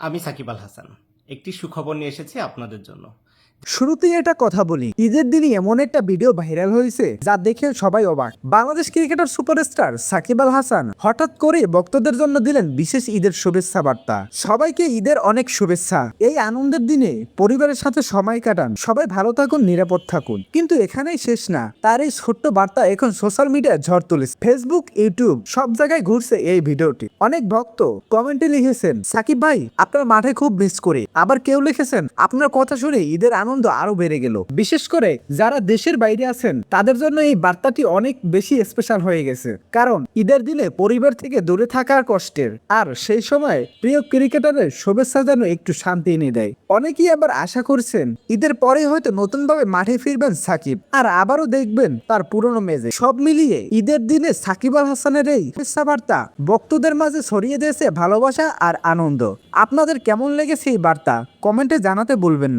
আমি সাকিব আল হাসান। একটি সুখবর নিয়ে এসেছি আপনাদের জন্য। শুরুতেই এটা কথা বলি, ঈদের দিনই এমন একটা ভিডিও ভাইরাল হয়েছে যা দেখে সবাই অবাক। বাংলাদেশ ক্রিকেটার সুপারস্টার সাকিব আল হাসান হঠাৎ করে ভক্তদের জন্য দিলেন বিশেষ ঈদের শুভেচ্ছা বার্তা। সবাইকে ঈদের অনেক শুভেচ্ছা। এই আনন্দের দিনে পরিবারের সাথে সময় কাটান, সবাই ভালো থাকুন, নিরাপদ থাকুন। কিন্তু এখানেই শেষ না, তার এই ছোট্ট বার্তা এখন সোশ্যাল মিডিয়ায় ঝড় তুলেছে। ফেসবুক, ইউটিউব সব জায়গায় ঘুরছে এই ভিডিওটি। অনেক ভক্ত কমেন্টে লিখেছেন, সাকিব ভাই আপনার মাঠে খুব মিস করি। আবার কেউ লিখেছেন, আপনার কথা শুনে ঈদের আনন্দ আরো বেড়ে গেল। বিশেষ করে যারা দেশের বাইরে আছেন তাদের জন্য এই বার্তাটি অনেক বেশি স্পেশাল হয়ে গেছে, কারণ ঈদের দিনে পরিবার থেকে দূরে থাকার কষ্টের আর সেই সময় প্রিয় ক্রিকেটারের শুভেচ্ছা যেন একটু শান্তি এনে দেয়। অনেকেই আবার আশা করছেন ঈদের পরে হয়তো নতুন ভাবে মাঠে ফিরবেন সাকিব, আর আবারও দেখবেন তার পুরনো মেজে। সব মিলিয়ে ঈদের দিনে সাকিব আল হাসানের এই শুভেচ্ছা বার্তা ভক্তদের মাঝে ছড়িয়ে দিয়েছে ভালোবাসা আর আনন্দ। আপনাদের কেমন লেগেছে এই বার্তা কমেন্টে জানাতে ভুলবেন না।